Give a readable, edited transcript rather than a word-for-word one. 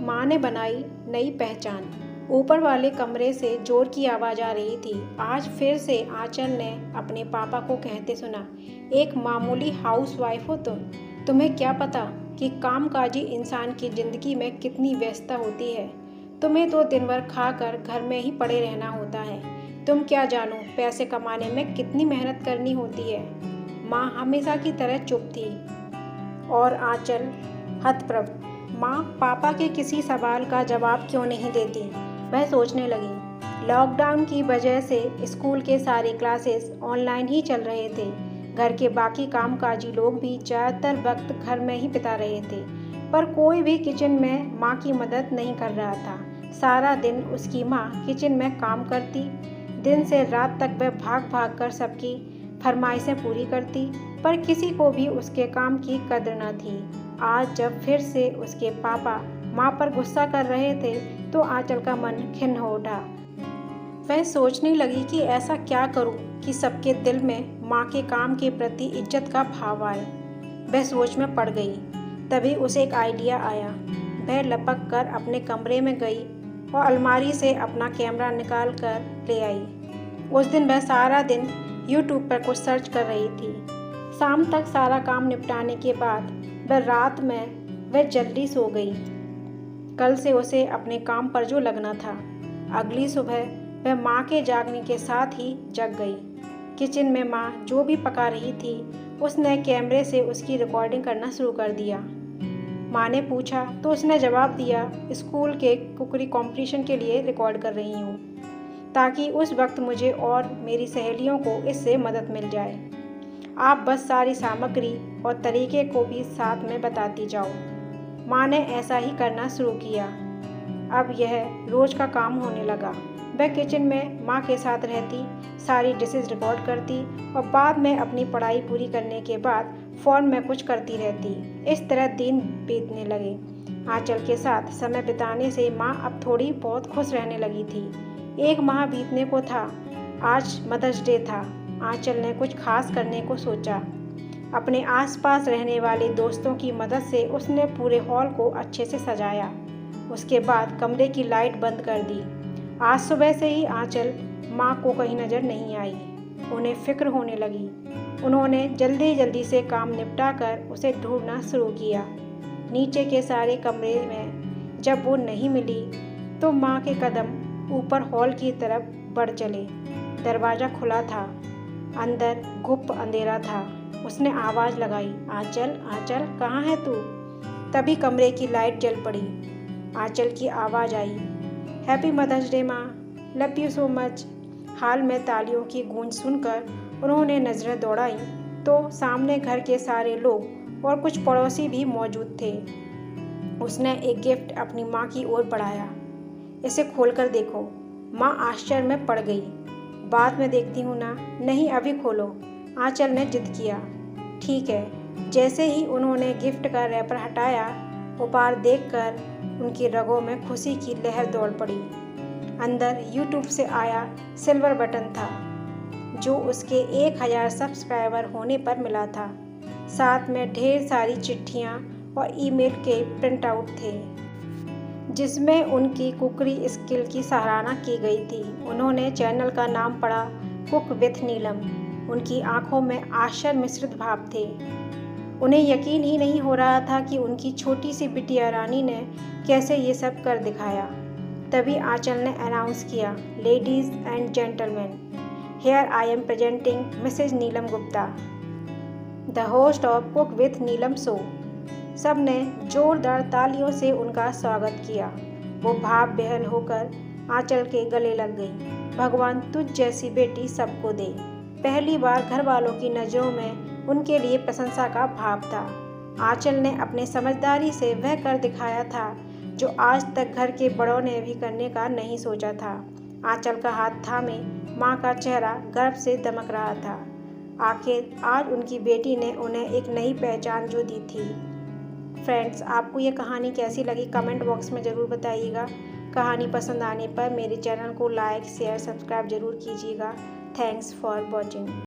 माँ ने बनाई नई पहचान। ऊपर वाले कमरे से जोर की आवाज़ आ रही थी। आज फिर से आंचल ने अपने पापा को कहते सुना, एक मामूली हाउसवाइफ हो तुम्हें क्या पता कि कामकाजी इंसान की ज़िंदगी में कितनी व्यस्तता होती है। तुम्हें तो दिन भर खाकर घर में ही पड़े रहना होता है। तुम क्या जानो पैसे कमाने में कितनी मेहनत करनी होती है। माँ हमेशा की तरह चुप थी और आंचल हतप्रभ। माँ पापा के किसी सवाल का जवाब क्यों नहीं देती, वह सोचने लगी। लॉकडाउन की वजह से स्कूल के सारे क्लासेस ऑनलाइन ही चल रहे थे। घर के बाकी कामकाजी लोग भी ज़्यादातर वक्त घर में ही बिता रहे थे, पर कोई भी किचन में माँ की मदद नहीं कर रहा था। सारा दिन उसकी माँ किचन में काम करती। दिन से रात तक वह भाग भाग कर सबकी फरमाइशें पूरी करती, पर किसी को भी उसके काम की कद्र न थी। आज जब फिर से उसके पापा माँ पर गुस्सा कर रहे थे तो आंचल का मन खिन्न हो उठा। वह सोचने लगी कि ऐसा क्या करूं कि सबके दिल में माँ के काम के प्रति इज्जत का भाव आए। वह सोच में पड़ गई। तभी उसे एक आइडिया आया। वह लपक कर अपने कमरे में गई और अलमारी से अपना कैमरा निकाल कर ले आई। उस दिन वह सारा दिन YouTube पर कुछ सर्च कर रही थी। शाम तक सारा काम निपटाने के बाद रात में वह जल्दी सो गई। कल से उसे अपने काम पर जो लगना था। अगली सुबह वह माँ के जागने के साथ ही जग गई। किचन में माँ जो भी पका रही थी उसने कैमरे से उसकी रिकॉर्डिंग करना शुरू कर दिया। माँ ने पूछा तो उसने जवाब दिया, स्कूल के कुकरी कंपटीशन के लिए रिकॉर्ड कर रही हूँ, ताकि उस वक्त मुझे और मेरी सहेलियों को इससे मदद मिल जाए। आप बस सारी सामग्री और तरीके को भी साथ में बताती जाओ। माँ ने ऐसा ही करना शुरू किया। अब यह रोज़ का काम होने लगा। वह किचन में माँ के साथ रहती, सारी डिशेस रिकॉर्ड करती और बाद में अपनी पढ़ाई पूरी करने के बाद फ़ोन में कुछ करती रहती। इस तरह दिन बीतने लगे। आंचल के साथ समय बिताने से माँ अब थोड़ी बहुत खुश रहने लगी थी। एक माह बीतने को था। आज मदर्स डे था। आंचल ने कुछ खास करने को सोचा। अपने आसपास रहने वाले दोस्तों की मदद से उसने पूरे हॉल को अच्छे से सजाया। उसके बाद कमरे की लाइट बंद कर दी। आज सुबह से ही आंचल माँ को कहीं नज़र नहीं आई। उन्हें फिक्र होने लगी। उन्होंने जल्दी जल्दी से काम निपटा कर उसे ढूंढना शुरू किया। नीचे के सारे कमरे में जब वो नहीं मिली तो माँ के कदम ऊपर हॉल की तरफ बढ़ चले। दरवाज़ा खुला था। अंदर गुप्त अंधेरा था। उसने आवाज़ लगाई, आंचल आंचल कहाँ है तू। तभी कमरे की लाइट जल पड़ी। आंचल की आवाज़ आई, हैप्पी मदर्स डे माँ, लव यू सो मच। हाल में तालियों की गूंज सुनकर उन्होंने नज़रें दौड़ाई तो सामने घर के सारे लोग और कुछ पड़ोसी भी मौजूद थे। उसने एक गिफ्ट अपनी माँ की ओर बढ़ाया। इसे खोलकर देखो। माँ आश्चर्य में पड़ गई। बाद में देखती हूँ ना। नहीं, अभी खोलो, आंचल ने जिद किया। ठीक है। जैसे ही उन्होंने गिफ्ट का रैपर हटाया, उपहार देखकर उनकी रगों में खुशी की लहर दौड़ पड़ी। अंदर YouTube से आया सिल्वर बटन था, जो उसके 1000 सब्सक्राइबर होने पर मिला था। साथ में ढेर सारी चिट्ठियाँ और ईमेल के प्रिंट आउट थे, जिसमें उनकी कुकरी स्किल की सराहना की गई थी। उन्होंने चैनल का नाम पढ़ा, कुक विथ नीलम। उनकी आंखों में आश्चर्य मिश्रित भाव थे। उन्हें यकीन ही नहीं हो रहा था कि उनकी छोटी सी बिटिया रानी ने कैसे ये सब कर दिखाया। तभी आंचल ने अनाउंस किया, ladies and gentleman, here I am presenting Mrs Neelam Gupta, the host of cook with Neelam show. सब ने जोरदार तालियों से उनका स्वागत किया। वो भाव बेहल होकर आंचल के गले लग गई। भगवान तुझ जैसी बेटी सबको दे। पहली बार घर वालों की नज़रों में उनके लिए प्रशंसा का भाव था। आंचल ने अपने समझदारी से वह कर दिखाया था जो आज तक घर के बड़ों ने भी करने का नहीं सोचा था। आंचल का हाथ थामे माँ का चेहरा गर्व से दमक रहा था। आखिर आज उनकी बेटी ने उन्हें एक नई पहचान जो दी थी। फ्रेंड्स, आपको ये कहानी कैसी लगी कमेंट बॉक्स में ज़रूर बताइएगा। कहानी पसंद आने पर मेरे चैनल को लाइक शेयर सब्सक्राइब ज़रूर कीजिएगा। Thanks for watching.